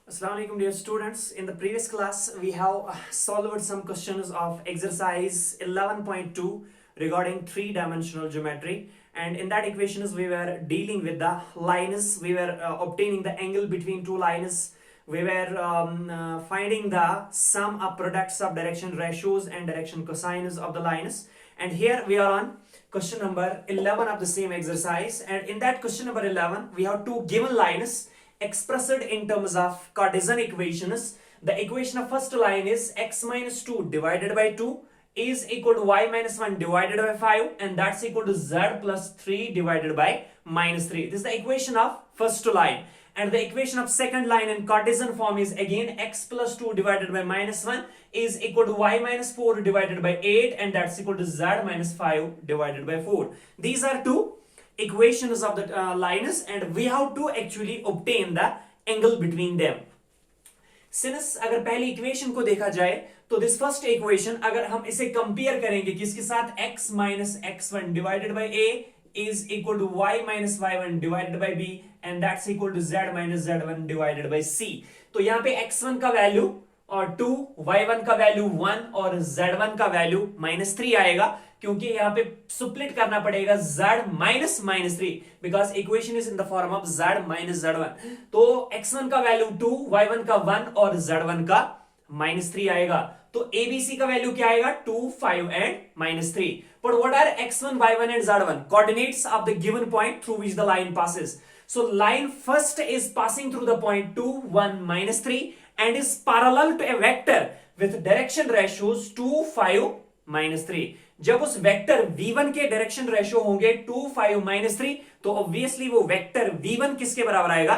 Assalamu alaikum dear students. In the previous class we have solved some questions of exercise 11.2 regarding three-dimensional geometry, and in that equations we were dealing with the lines. We were obtaining the angle between two lines. We were finding the sum of products of direction ratios and direction cosines of the lines, and here we are on question number 11 of the same exercise. And in that question number 11 we have two given lines expressed in terms of Cartesian equations. The equation of first line is x minus 2 divided by 2 is equal to y minus 1 divided by 5, and that's equal to z plus 3 divided by minus 3. This is the equation of first line. And the equation of second line in Cartesian form is again x plus 2 divided by minus 1 is equal to y minus 4 divided by 8, and that's equal to z minus 5 divided by 4. These are two equations of the lines, and we have to actually obtain the angle between them. Since अगर पहली equation को देखा जाए तो this first equation अगर हम इसे compare करेंगे किसके साथ, x minus x1 divided by a is equal to y minus y1 divided by b, and that's equal to z minus z1 divided by c. तो यहाँ पे x1 का वैल्यू और 2, y1 का वैल्यू 1 और z1 का वैल्यू -3 आएगा, क्योंकि यहाँ पे सुप्लिट करना पड़ेगा z minus -3 because equation is in the form of z minus z1. तो x1 का वैल्यू 2, y1 का 1 और z1 का -3 आएगा. तो ABC का वैल्यू क्या आएगा, 2, 5 and -3. But what are x1, y1 and z1? Coordinates of the given point through which the line passes. So line first is passing through the point 2, 1, -3 and is parallel to a vector with direction ratios 2, 5, -3. जब उस vector v1 के direction ratio होंगे 2, 5, -3, तो obviously वो vector v1 किसके बराबर आएगा,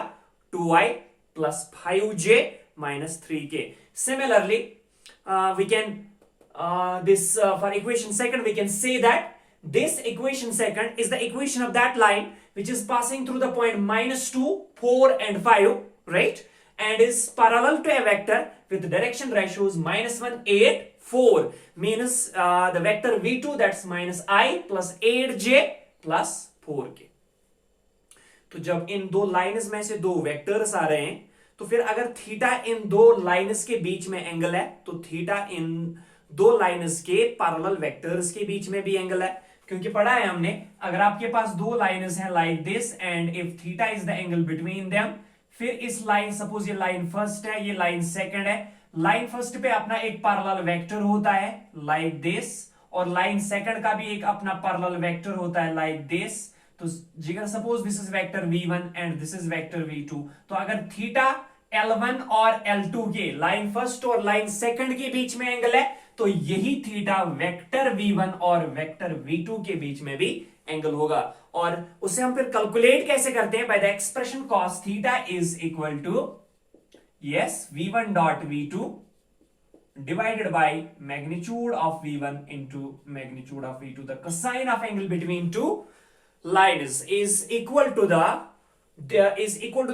2i plus 5j minus 3k. Similarly, we can for equation second we can say that this equation second is the equation of that line which is passing through the point -2, 4 and 5, right, and is parallel to a vector with direction ratios -1, 8, 4, means the vector v2, that's -i plus 8j plus 4k. तो जब इन दो lines में से दो vectors आ रहे हैं तो फिर अगर थीटा इन दो लाइन्स के बीच में एंगल है तो थीटा इन दो लाइन्स के पैरेलल वेक्टर्स के बीच में भी एंगल है, क्योंकि पढ़ा है हमने अगर आपके पास दो लाइन्स हैं like this and if theta is the angle between them, फिर इस लाइन, सपोज ये लाइन फर्स्ट है, ये लाइन सेकंड है, लाइन फर्स्ट पे अपना एक पैरेलल वेक्टर होता है लाइक दिस, और लाइन सेकंड का भी एक अपना पैरेलल वेक्टर होता है लाइक दिस. तो जिगर suppose this is vector v1 and this is vector v2, तो अगर थीटा L1 और L2 के लाइन फर्स्ट और लाइन सेकंड के बीच में एंगल है तो यही थीटा वेक्टर v1 और वेक्टर v2 के बीच में भी एंगल होगा. और उसे हम फिर कैलकुलेट कैसे करते हैं, by the expression cos theta is equal to v1 dot v2 divided by magnitude of v1 into magnitude of v2. The cosine of angle between two lines is equal to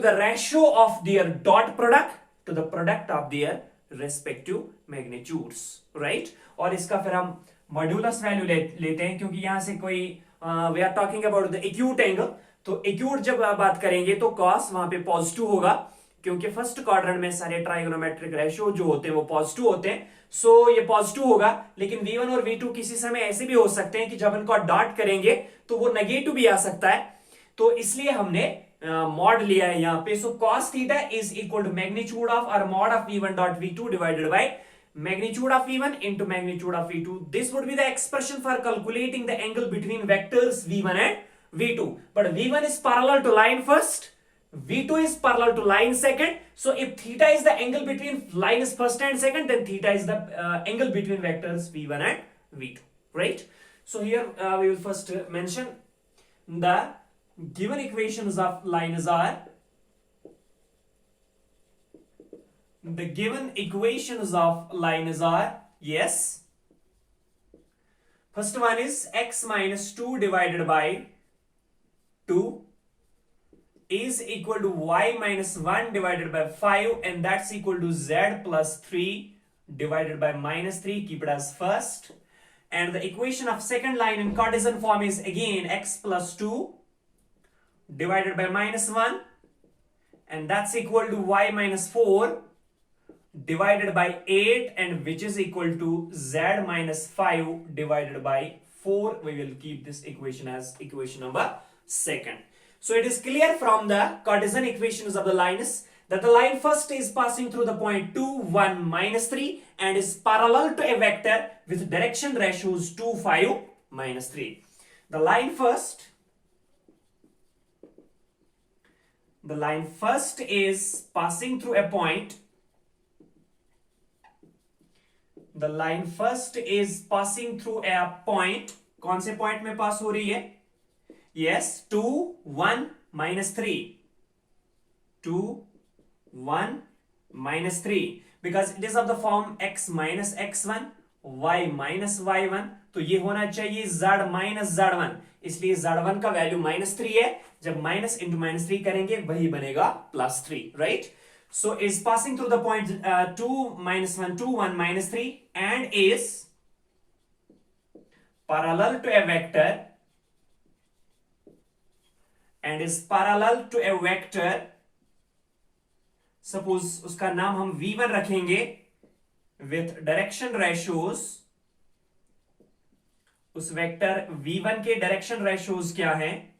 the ratio of their dot product to the product of their respective magnitudes, right? और इसका फिर हम modulus value लेते हैं, क्योंकि यहां से कोई we are talking about the acute angle, तो acute जब बात करेंगे तो cos वहां पे पॉजिटिव होगा, क्योंकि फर्स्ट क्वाड्रेंट में सारे ट्राइगोनोमेट्रिक रेशियो जो होते हैं वो पॉजिटिव होते हैं, सो ये पॉजिटिव होगा. लेकिन v1 और v2 किसी समय ऐसे भी हो सकते हैं कि जब इनको डॉट करेंगे तो वो नेगेटिव भी आ सकता है, तो इसलिए हमने मॉड लिया है यहाँ पे. So cos theta is equal to magnitude of और mod of v1 dot v2 divided by magnitude of v1 into magnitude of v2. This would be the expression for calculating the angle between vectors v1 and v2. But v1 is parallel to line first, v2 is parallel to line second. So if theta is the angle between lines first and second, then theta is the angle between vectors v1 and v2, right? So here we will first mention the given equations of lines are, the given equations of lines are, yes, first one is x minus 2 divided by 2 is equal to y minus 1 divided by 5, and that's equal to z plus 3 divided by -3. Keep it as first. And the equation of second line in Cartesian form is again x plus 2 divided by -1 and that's equal to y minus 4 divided by 8, and which is equal to z minus 5 divided by 4. We will keep this equation as equation number 2. So it is clear from the Cartesian equations of the lines that the line first is passing through the point 2, 1, minus 3 and is parallel to a vector with direction ratios 2, 5, minus 3. The line first is passing through a point. The line first is passing through a point. कौन से point में pass हो रही है? Yes, 2, 1, minus 3. 2, 1, minus 3. Because it is of the form x minus x1, y minus y1. तो ये होना चाहिए z minus z1. इसलिए z1 का वैल्यू -3 है. जब माइनस इंटू -3 करेंगे वही बनेगा +3, right? So is passing through the point 2, minus 1, 2, 1, minus 3 and is parallel to a vector suppose उसका नाम हम v1 रखेंगे with direction ratios. उस वेक्टर v1 के डायरेक्शन रेशियोज क्या हैं?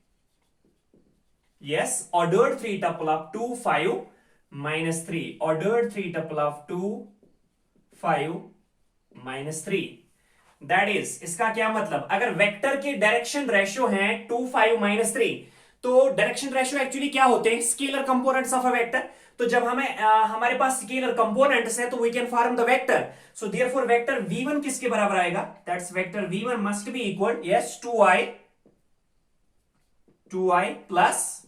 Yes, ordered 3 tuple of 2, 5, minus 3. Ordered 3 tuple of 2, 5, minus 3. That is, इसका क्या मतलब? अगर वेक्टर के डायरेक्शन रेशियो हैं 2, 5, minus 3, तो डायरेक्शन रेशियो एक्चुअली क्या होते हैं? Scalar components of a vector. तो जब हमारे पास स्केलर कंपोनेंट्स है तो we can form the vector. So therefore vector v1 किसके बराबर आएगा? That's vector v1 must be equal, yes, 2i plus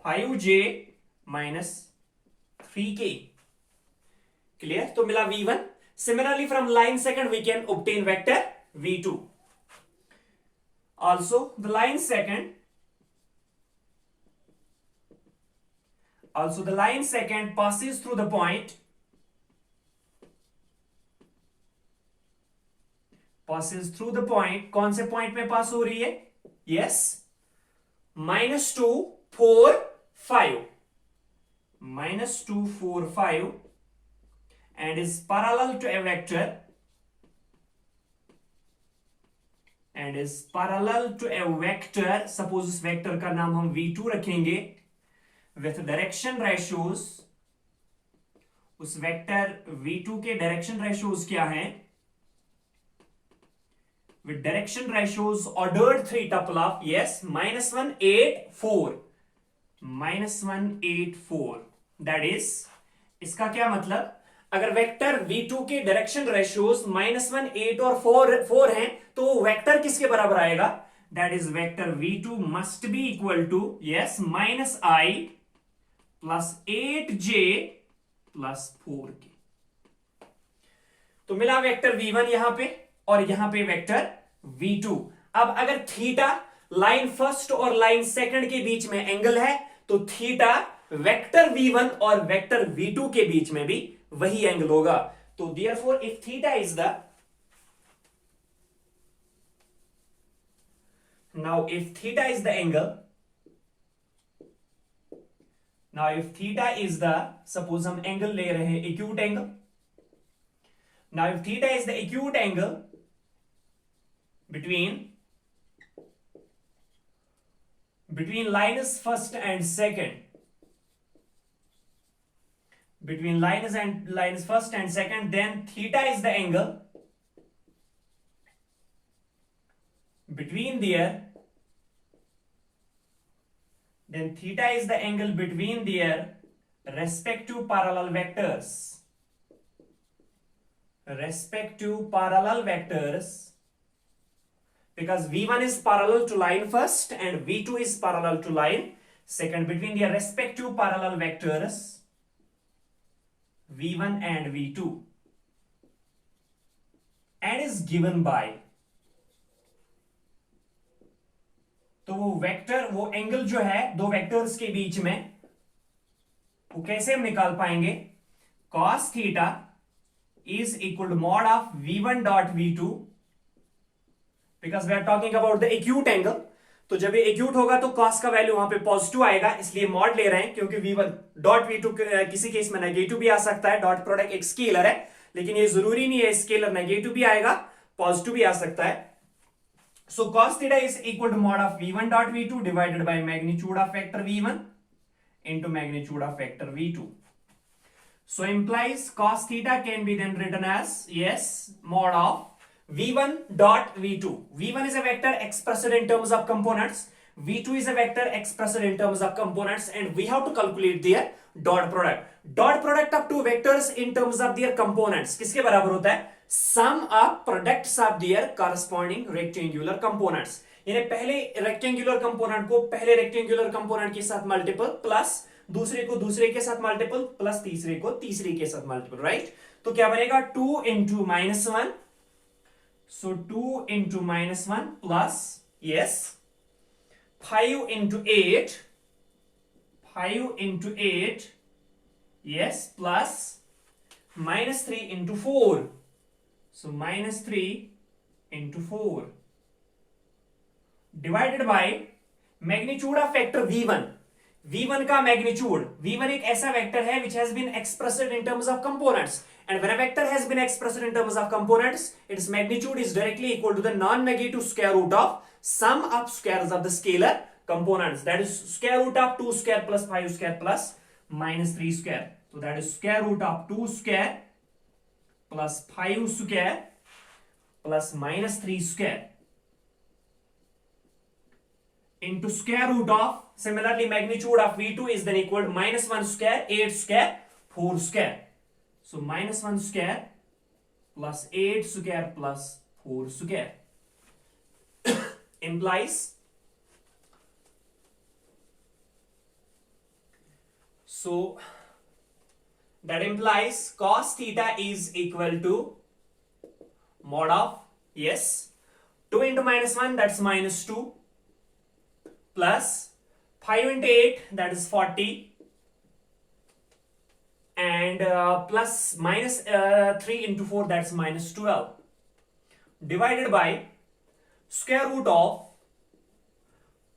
5j minus 3k. Clear? तो मिला v1. Similarly from line second we can obtain vector v2. Also the line second passes through the point कौन से point में पास हो रही है? Yes, -2, 4, 5. -2, 4, 5 and is parallel to a vector suppose इस vector का नाम हम v2 रखेंगे with direction ratios. उस वेक्टर v2 के डायरेक्शन रेशियोज क्या हैं? with direction ratios ordered 3 tuple of, yes, -1, 8, 4. -1, 8, 4. That is, इसका क्या मतलब? अगर वेक्टर v2 के डायरेक्शन रेशियोज -1, 8 और 4 हैं तो वेक्टर किसके बराबर आएगा? That is, vector v2 must be equal to, yes, -i plus 8j plus 4k. तो मिला वेक्टर v1 यहां पे और यहां पे वेक्टर v2. अब अगर थीटा लाइन फर्स्ट और लाइन सेकंड के बीच में एंगल है तो थीटा वेक्टर v1 और वेक्टर v2 के बीच में भी वही एंगल होगा. तो therefore if theta is the suppose हम एंगल ले रहे हैं acute angle. Now if theta is the acute angle between lines first and second, then theta is the angle between their respective parallel vectors. Because v1 is parallel to line first and v2 is parallel to line second, between their respective parallel vectors v1 and v2, and is given by, तो वो angle जो है दो vectors के बीच में वो कैसे हम निकाल पाएंगे? cos theta is equal to mod of v1 dot v2, because we are talking about the acute angle. तो जब ये एक्यूट होगा तो कॉस का वैल्यू वहां पे पॉजिटिव आएगा, इसलिए मॉड ले रहे हैं, क्योंकि v1 डॉट v2 किसी केस में नेगेटिव भी आ सकता है। डॉट प्रोडक्ट एक स्केलर है, लेकिन ये जरूरी नहीं है, स्केलर नेगेटिव भी आएगा, पॉजिटिव भी आ सकता है। So cos theta is equal to mod of v1 dot v2 divided by magnitude of vector v1 into magnitude of vector v2. So implies cos theta can be then written as, yes, mod of v1 dot v2. v1 is a vector expressed in terms of components, v2 is a vector expressed in terms of components, and we have to calculate their dot product. Dot product of two vectors in terms of their components किसके बराबर होता है? Sum of products of their corresponding rectangular components. यानी पहले rectangular component को पहले rectangular component के साथ मल्टीपल, प्लस दूसरे को दूसरे के साथ मल्टीपल, प्लस तीसरे को तीसरे के साथ मल्टीपल, राइट? तो क्या बनेगा? 2 into -1, so 2 into -1 plus, yes, 5 into 8, 5 into 8, yes, plus -3 into 4, so -3 into 4 divided by magnitude of vector v1. v1 का magnitude, v1 एक ऐसा vector है which has been expressed in terms of components, and when a vector has been expressed in terms of components, its magnitude is directly equal to the non-negative square root of sum of squares of the scalar components, that is square root of 2 square plus 5 square plus -3 square. So that is square root of 2 square plus 5 square plus -3 square into square root of, similarly magnitude of v2 is then equal to -1 square, 8 square, 4 square. So -1 square plus 8 square plus 4 square implies, so that implies cos theta is equal to mod of, yes, 2 into -1, that's -2, plus 5 into 8, that is 40, and plus -3 into 4, that's -12, divided by square root of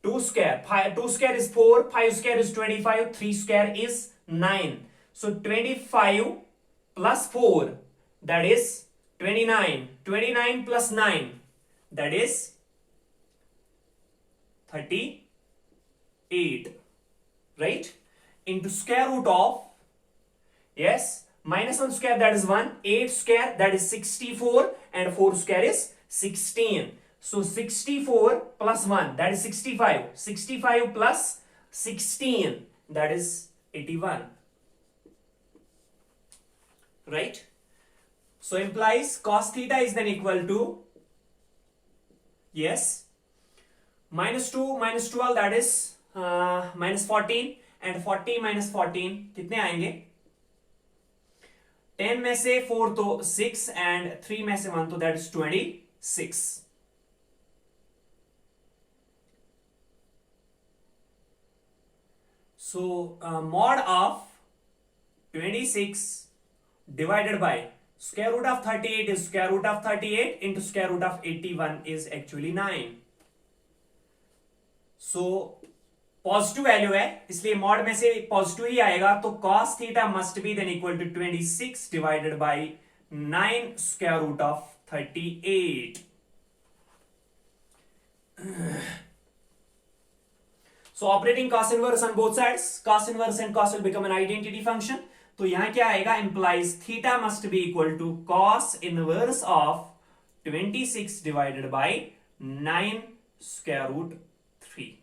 2 square. 2 square is 4, 5 square is 25, 3 square is 9. So 25 plus 4, that is 29. 29 plus 9, that is 38, right? Into square root of, yes, -1 square, that is 1, 8 square, that is 64, and 4 square is 16. So 64 plus 1, that is 65. 65 plus 16, that is 81. Right? So implies cos theta is then equal to, yes, -2 minus 12, that is -14, and 40 minus 14 कितने आएंगे? 10 में से 4 तो 6, and 3 में से 1 तो that is 26. So mod of 26 divided by square root of 38 is square root of 38 into square root of 81 is actually 9. So positive value है, इसलिए मॉड में से पॉजिटिव ही आएगा, तो cos theta must be then equal to 26 divided by 9 square root of 38. So operating cos inverse on both sides, cos inverse and cos will become an identity function. तो यहां क्या आएगा? Implies theta must be equal to cos inverse of 26 divided by 9 square root 3.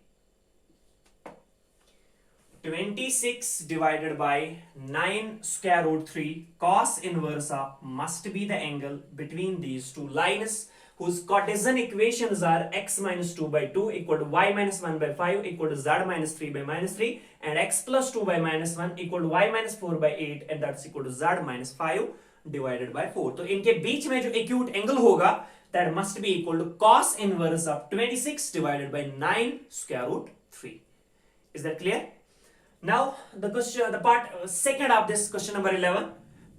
26 divided by 9 square root 3, cos inverse of must be the angle between these two lines whose Cartesian equations are x minus 2 by 2 equal to y minus 1 by 5 equal to z minus 3 by minus 3 and x plus 2 by minus 1 equal to y minus 4 by 8 and that's equal to z minus 5 divided by 4. तो इनके बीच में जो acute angle होगा that must be equal to cos inverse of 26 divided by 9 square root 3. Is that clear? Now the part second of this question number 11.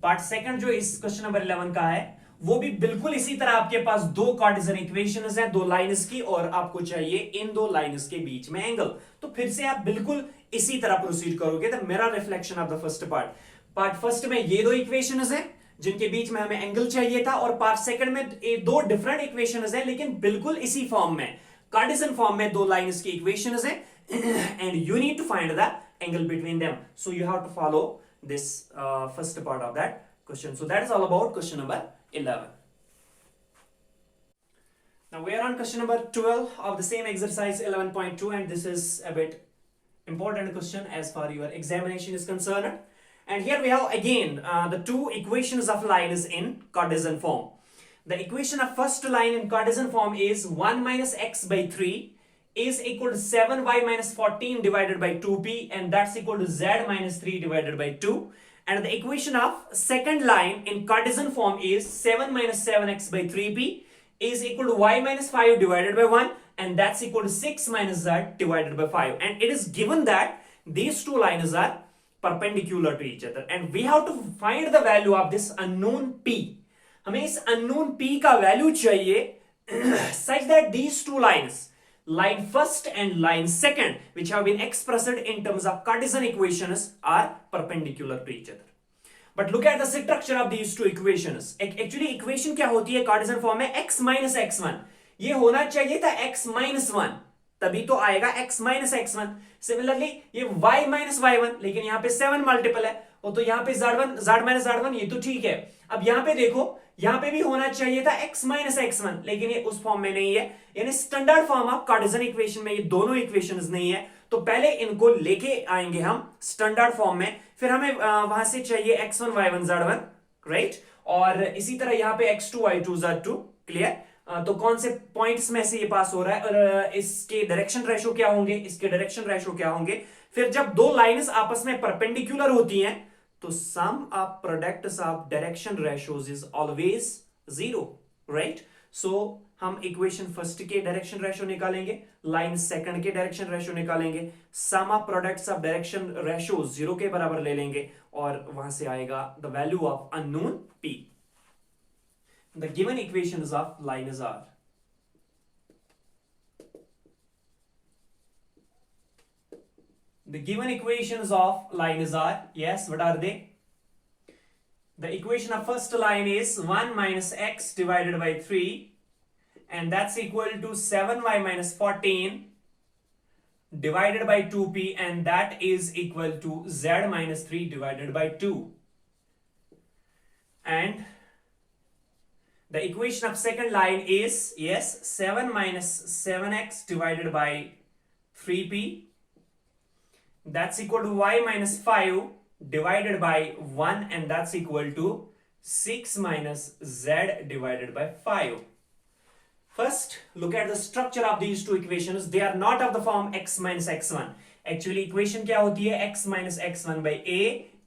Part second जो इस question number 11 का है वो भी बिल्कुल इसी तरह आपके पास दो कार्टेशियन इक्वेशंस हैं, दो लाइंस की, और आपको चाहिए इन दो लाइंस के बीच में एंगल। तो फिर से आप बिल्कुल इसी तरह प्रोसीड करोगे। The mirror reflection of the first part first में ये दो इक्वेशंस हैं जिनके बीच में हमें एंगल चाहिए था, और पार्ट सेकंड में ये दो डिफरेंट इक्वेशंस हैं लेकिन बिल्कुल इसी फॉर्म में, कार्टेशियन फॉर्म में दो लाइंस की इक्वेशंस हैं, and you need to find the angle between them. So you have to follow this first part of that question. So that is all about question number 11. Now we are on question number 12 of the same exercise 11.2, and this is a bit important question as far your examination is concerned. And here we have again the two equations of lines in Cartesian form. The equation of first line in Cartesian form is 1 minus x by 3 is equal to 7y minus 14 divided by 2p, and that's equal to z minus 3 divided by 2. And the equation of second line in Cartesian form is 7 minus 7x by 3p is equal to y minus 5 divided by 1, and that's equal to 6 minus z divided by 5. And it is given that these two lines are perpendicular to each other, and we have to find the value of this unknown p. हमें इस unknown p का value चाहिए such that these two lines, line first and line second, which have been expressed in terms of Cartesian equations, are perpendicular to each other. But look at the structure of these two equations. Actually equation क्या होती है Cartesian form में? x minus x1, ये होना चाहिए था x minus 1, तभी तो आएगा x minus x1. सिमिलरली ये y minus y1, लेकिन यहाँ पे 7 मल्टीपल है, और तो यहाँ पे z minus z1, ये तो ठीक है. अब यहाँ पे देखो, यहाँ पे भी होना चाहिए था x minus x1, लेकिन ये उस फॉर्म में नहीं है, यानी standard form of Cartesian equation में ये दोनों इक्वेशंस नहीं है. तो पहले इनको लेके आएंगे हम स्टैंडर्ड फॉर्म में, फिर हमें वहां से चाहिए x1 y1 z1, राइट. और इसी तरह यहाँ पे x2 y2 z2. क्लियर. तो कौन से पॉइंट्स में से ये पास हो रहा है, और इसके डायरेक्शन रेशो क्या होंगे, इसके डायरेक्शन रेशो क्या होंगे. फिर जब दो लाइंस आपस में परपेंडिकुलर होती हैं तो sum of products of direction ratios is always 0, right? So हम इक्वेशन फर्स्ट के डायरेक्शन रेशो निकालेंगे, लाइन सेकंड के डायरेक्शन रेशो निकालेंगे, sum of products of direction ratio 0 के बराबर ले लेंगे, और वहां से आएगा the value of unknown p. The given equations of lines are the given equations of lines are, yes, what are they? The equation of first line is 1 minus x divided by 3, and that's equal to 7y minus 14 divided by 2p, and that is equal to z minus 3 divided by 2. And the equation of second line is, yes, 7 minus 7x divided by 3p, that's equal to y minus 5 divided by 1, and that's equal to 6 minus z divided by 5. First, look at the structure of these two equations. They are not of the form x minus x1. Actually equation क्या होती है? x minus x1 by a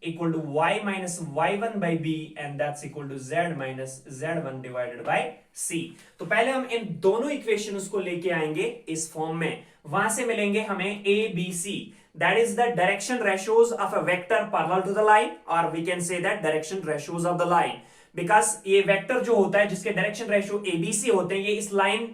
equal to y minus y1 by b, and that's equal to z minus z1 divided by c. तो पहले हम इन दोनों equations को लेके आएंगे इस फॉर्म में, वहां से मिलेंगे हमें a b c. That is the direction ratios of a vector parallel to the line, or we can say that direction ratios of the line, because ये वेक्टर जो होता है जिसके डायरेक्शन रेशियो ABC होते हैं, ये इस लाइन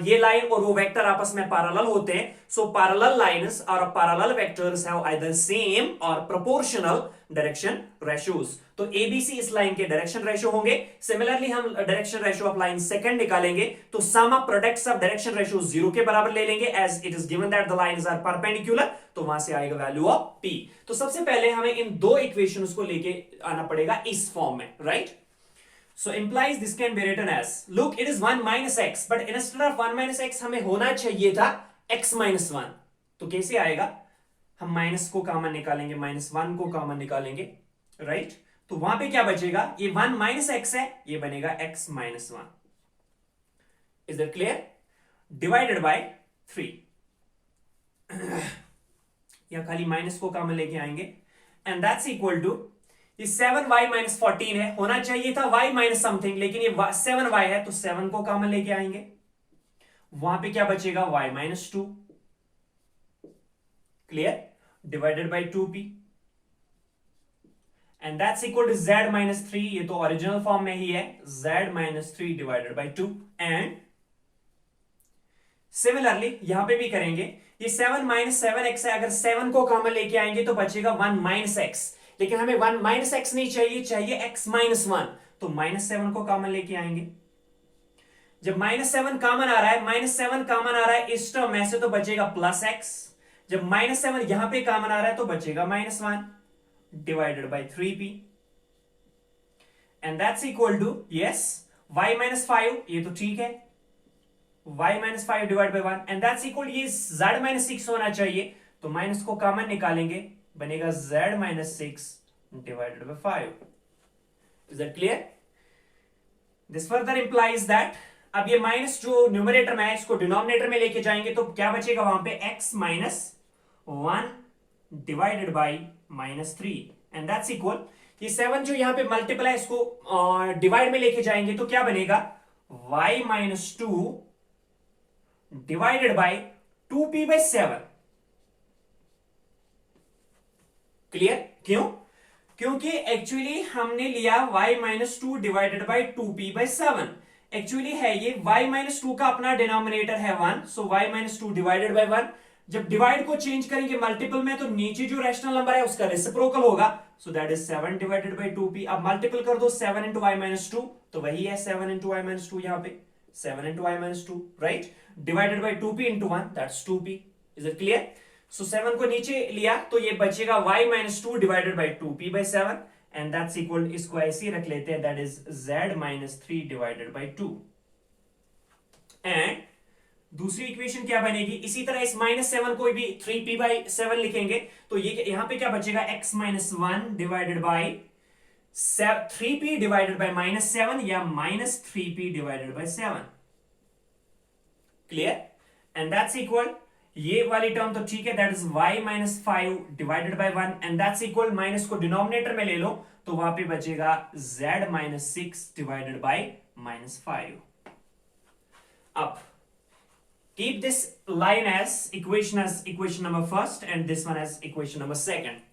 ये लाइन और वो वेक्टर आपस में पैरेलल होते हैं. सो पैरेलल लाइंस और parallel vectors have either same और प्रोपोर्शनल डायरेक्शन रेशियोज. तो ABC इस लाइन के डायरेक्शन रेशियो होंगे. सिमिलरली हम direction ratio of line second निकालेंगे तो sum of products of direction ratio 0 के बराबर ले लेंगे, as it is given that the lines are perpendicular. तो वहां से आएगा वैल्यू ऑफ P. तो सबसे पहले हमें इन दो इक्वेशंस को लेके आना पड़ेगा इस फॉर्म में, right. So implies this can be written as, look, it is 1 minus x, but instead of 1 minus x हमें होना चाहिए था x minus 1. तो कैसे आएगा? हम माइनस को कॉमन निकालेंगे, -1 को कॉमन निकालेंगे, राइट. तो वहां पे क्या बचेगा? ये 1 minus x है, ये बनेगा x minus 1. Is that clear? Divided by 3. या खाली माइनस को कॉमन लेके आएंगे, and that's equal to, ये 7y minus 14 है, होना चाहिए था y minus समथिंग, लेकिन ये 7y है तो 7 को कॉमन लेके आएंगे. वहां पे क्या बचेगा? y minus 2. Clear? Divided by 2p, and that's equal to z minus 3, ये तो ओरिजिनल फॉर्म में ही है, z minus 3 divided by 2। And similarly यहां पे भी करेंगे, ये 7 माइनस 7x है, अगर 7 को कॉमन लेके आएंगे तो बचेगा 1 माइनस एक्स, लेकिन हमें 1 माइनस एक्स नहीं चाहिए, चाहिए x माइनस 1, तो माइनस 7 को कॉमन लेके आएंगे। जब माइनस 7 कॉमन आ रहा है, माइनस 7 कॉमन आ रहा है इस टर्म में से, तो बचेगा प्लस एक्स। जब माइनस 7 यहां पे कॉमन आ रहा है तो बचेगा minus 1 divided by 3p, and that's equal to yes y minus 5, ये तो ठीक है, y minus 5 divide by 1, and that's equal, ये z माइनस 6 होना चाहिए, तो माइनस को कॉमन निकालेंगे, बनेगा z minus 6 divided by 5। Is that clear? This further implies that, अब ये माइनस जो न्यूमरेटर में है इसको डिनोमिनेटर में लेके जाएंगे, तो क्या बचेगा वहां पे, x minus 1 divided by minus 3, and that's equal, ये 7 जो यहां पे मल्टीपल है इसको डिवाइड में लेके जाएंगे तो क्या बनेगा, y minus 2 divided by 2p by 7। Clear? क्यों? क्योंकि एक्चुअली हमने लिया y minus 2 divided by 2p by 7, actually है ये y माइनस 2 का अपना डिनोमिनेटर है 1, सो y माइनस 2 डिवाइडेड बाई 1। जब डिवाइड को चेंज करेंगे मल्टीपल में तो नीचे जो रैशनल नंबर है उसका रेसिप्रोकल होगा, so that is 7 divided by 2p। अब मल्टीपल कर दो 7 इंटू y माइनस 2, तो वही है 7 इंटू y माइनस 2, यहां पे 7 into y minus 2, right, divided by 2p into 1, that's 2p। Is it clear? So 7 को नीचे लिया तो ये बचेगा y minus 2 divided by 2p by 7, and that's equal, इसको ऐसे ही रख लेते हैं, that is z minus 3 divided by 2। And दूसरी इक्वेशन क्या बनेगी, इसी तरह इस माइनस 7 को भी 3p बाई 7 लिखेंगे, तो ये यहां पे क्या बचेगा, x minus 1 divided by 3p divided by minus 7, या minus 3p divided by 7। Clear? And that's equal, ये वाली टर्म तो ठीक है, that is y minus 5 divided by 1, and that's equal, minus को डिनोमिनेटर में ले लो तो वहां पे बचेगा z minus 6 divided by minus 5। अब keep this line as equation number first and this one as equation number second.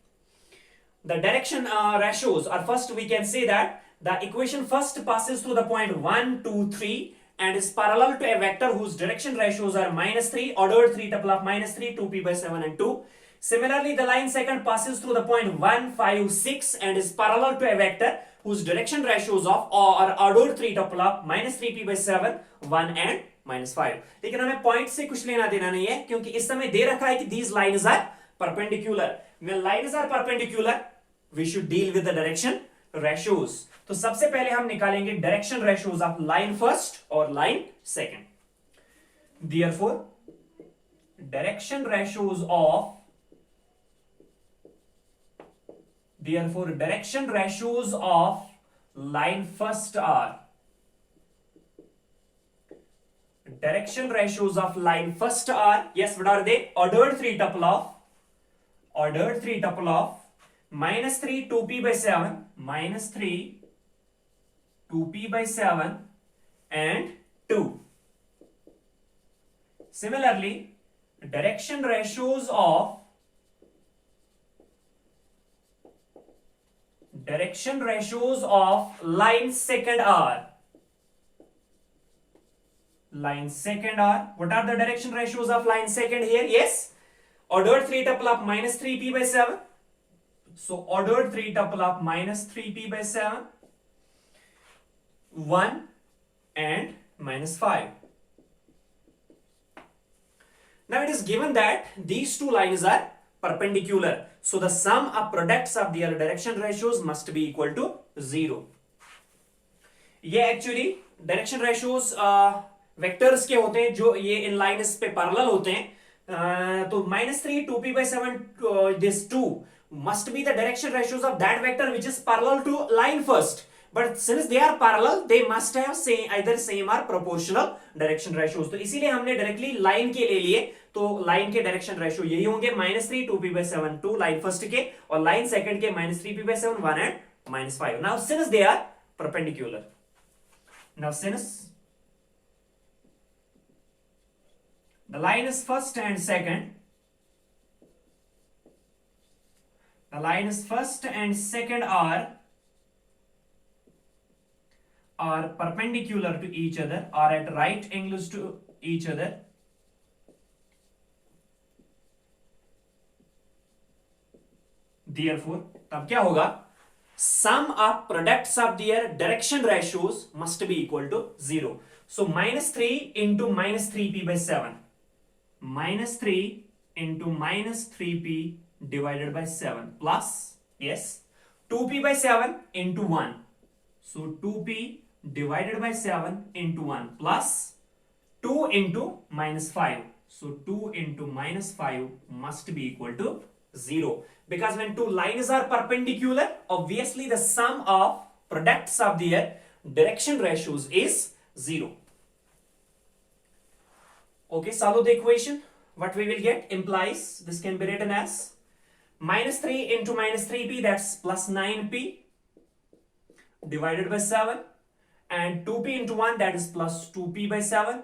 The direction ratios, or first we can say that the equation first passes through the point 1, 2, 3 and is parallel to a vector whose direction ratios are minus 3, ordered 3 tuple of minus 3, 2p by 7 and 2. Similarly, the line second passes through the point 1, 5, 6 and is parallel to a vector whose direction ratios of are ordered 3 tuple of minus 3p by 7, 1 and minus 5। लेकिन हमें point से कुछ लेना देना नहीं है, क्योंकि इस समय दे रखा है कि these lines are perpendicular। When lines are perpendicular, we should deal with the direction ratios। तो सबसे पहले हम निकालेंगे direction ratios of line first और line second। Therefore, direction ratios of line first are, direction ratios of line first are, yes, what are they, ordered 3 tuple of minus 3 2p by 7, minus 3 2p by 7 and 2. Similarly, direction ratios of line second are, what are the direction ratios of line second here? Yes, ordered 3 tuple of minus 3p by 7, so ordered 3 tuple of minus 3p by 7, 1 and minus 5. Now it is given that these two lines are perpendicular, so the sum of products of their direction ratios must be equal to 0. ये actually direction ratios vectors के होते हैं जो ये इन lines पे parallel होते हैं, तो minus 3 2p by 7 this 2 must be the direction ratios of that vector which is parallel to line first, but since they are parallel they must have either same or proportional direction ratios। तो इसीलिए हमने directly line के ले लिए, तो line के direction ratio यही होंगे minus 3 2p by 7 2 line first के, और लाइन सेकंड के minus 3p by 7 1 and minus 5। now since they are perpendicular, now since the line is first and second The lines first and second are perpendicular to each other, are at right angles to each other. Therefore, तब क्या होगा? Sum of products of their direction ratios must be equal to 0. So minus 3 into minus 3p by 7. Minus 3 into minus 3p divided by 7 plus, yes, 2p by 7 into 1. So 2p divided by 7 into 1 plus 2 into minus 5. So 2 into minus 5 must be equal to 0. Because when two lines are perpendicular, obviously the sum of products of their direction ratios is 0. Okay, solve the equation. What we will get implies this can be written as minus 3 into minus 3p, that's plus 9p divided by 7, and 2p into 1, that is plus 2p by 7,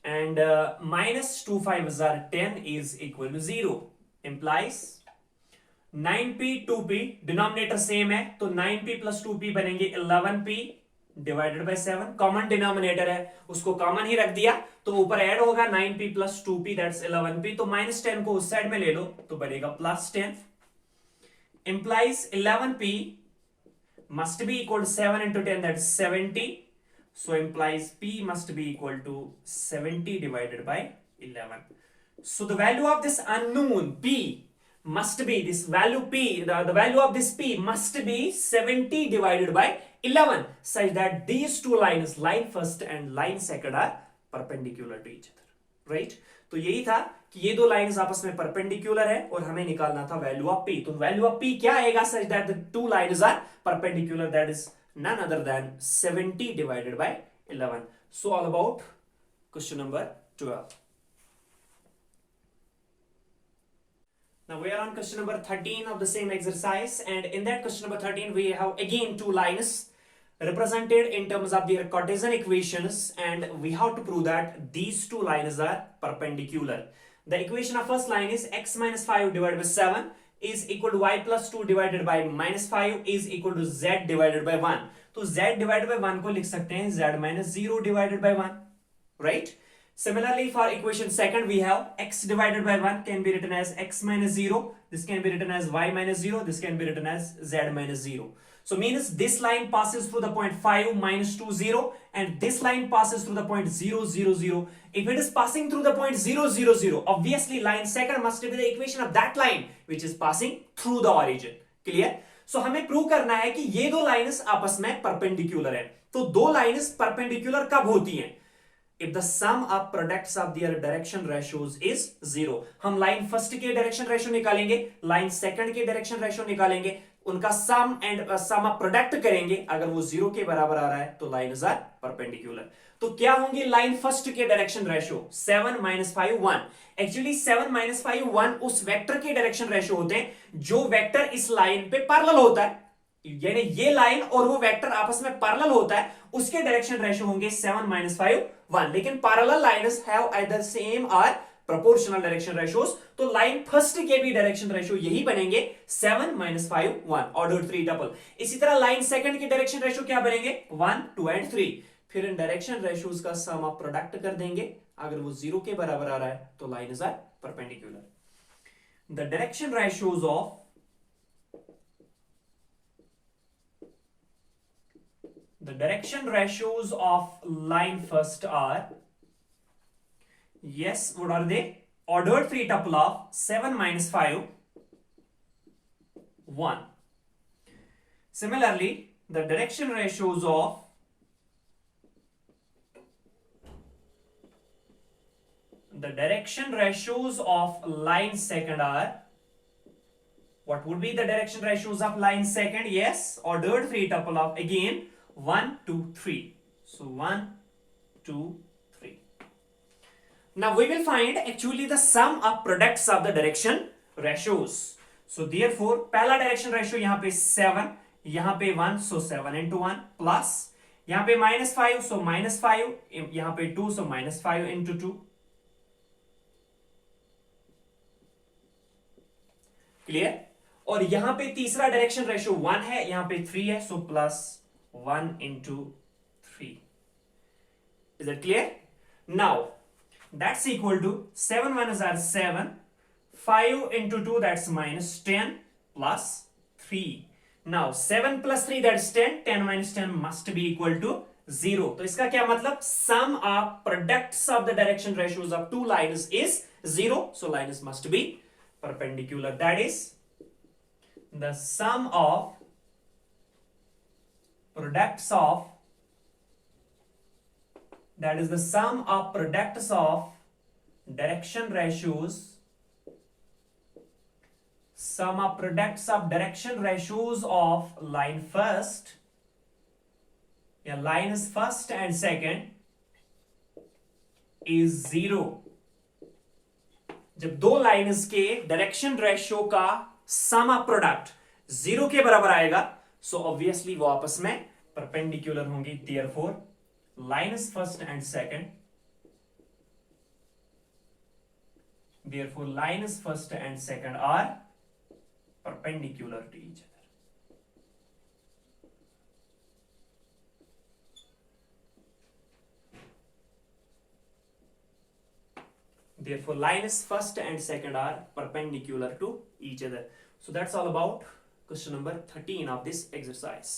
and minus 2 5s are 10 is equal to 0. Implies 9p 2p denominator same है तो 9p plus 2p बनेंगे 11p divided by 7. Common denominator है उसको common ही रख दिया तो ऊपर add होगा 9p plus 2p that's 11p. तो माइनस 10 को उस साइड में ले लो तो बनेगा plus 10. Implies 11p must be equal to 7 into 10, that's 70. So implies p must be equal to 70 divided by 11. So the value of this unknown p must be, this value p, the value of this p must be 70 divided by 11, such that these two lines, line first and line second, are perpendicular to each other, right? तो यही था कि ये दो lines आपस में perpendicular है और हमें निकालना था वैल्यू ऑफ पी. तो वैल्यू ऑफ पी क्या आएगा such that the two lines are perpendicular, that is none other than 70 divided by 11. So all about question number 12. Now we are on question number 13 of the same exercise, and in that question number 13 we have again two lines represented in terms of their Cartesian equations, and we have to prove that these two lines are perpendicular. The equation of first line is x minus 5 divided by 7 is equal to y plus 2 divided by minus 5 is equal to z divided by 1. तो z divided by 1 को लिख सकते हैं z minus 0 divided by 1, right? Similarly, for equation second, we have x divided by 1 can be written as x minus 0. This can be written as y minus 0. This can be written as z minus 0. So means this line passes through the point 5 minus 2 0, and this line passes through the point 0 0 0. If it is passing through the point 0 0 0, obviously line second must be the equation of that line which is passing through the origin. Clear? So हमें prove करना है कि ये दो lines आपस में perpendicular है. तो दो लाइन्स परपेंडिकुलर कब होती हैं? If the sum of products of their direction ratios is 0. हम लाइन फर्स्ट के डायरेक्शन रेशियो निकालेंगे, लाइन सेकंड के डायरेक्शन रेशियो निकालेंगे, उनका सम एंड सम ऑफ प्रोडक्ट करेंगे. अगर वो 0 के बराबर आ रहा है तो लाइन्स आर परपेंडिकुलर. तो क्या होंगे लाइन फर्स्ट के direction ratio? 7 minus 5 1. Actually 7 minus 5 1 उस वेक्टर के डायरेक्शन रेशियो होते हैं जो वेक्टर इस लाइन पे पैरेलल होता है, यानी ये लाइन और वो वेक्टर आपस में पैरेलल होता है, उसके डायरेक्शन रेशियो होंगे 7 minus 5 1. लेकिन parallel lines have either same और प्रोपोर्शनल डायरेक्शन रेशियोज. तो लाइन फर्स्ट के भी डायरेक्शन रेशियो यही बनेंगे 7 minus 5 1 ऑर्डर 3 टपल. इसी तरह लाइन सेकंड के डायरेक्शन रेशियो क्या बनेंगे? 1 2 एंड 3. फिर इन डायरेक्शन रेशियोज का सम ऑफ प्रोडक्ट कर देंगे. अगर वो 0 के बराबर आ रहा है तो lines are perpendicular. The direction ratios of the direction ratios of line first are, yes, what are they? Ordered 3 tuple of 7 minus 5 1. Similarly, the direction ratios of line second are, what would be the direction ratios of line second? Yes, ordered 3 tuple of again 1 2 3. So 1 2 3. Now we will find actually the sum of products of the direction ratios. So therefore पहला direction ratio यहाँ पे 7, यहाँ पे 1, so 7 into 1 plus यहाँ पे -5, so -5, यहाँ पे 2, so -5 into 2. Clear. और यहां पे तीसरा डायरेक्शन रेशियो 1 है, यहां पे 3 है, सो +1 × 3. Is that clear? Now that's equal to 7 1s are 7, 5 × 2 that's -10 plus 3. Now 7 plus 3 that's 10, 10 minus 10 must be equal to 0. तो इसका क्या मतलब, sum of products of the direction ratios of two lines is 0. So lines must be perpendicular. That is the sum of products of, that is the sum of products of direction ratios, sum of products of direction ratios of line first, yeah, lines first and second is 0. जब दो lines के direction ratio का सम of product 0 के बराबर आएगा, so obviously वो आपस में परपेंडिकुलर होंगी. Therefore lines first and second, therefore lines first and second are perpendicular to each other. Therefore lines first and second are perpendicular to each other. So that's all about question number 13 of this exercise.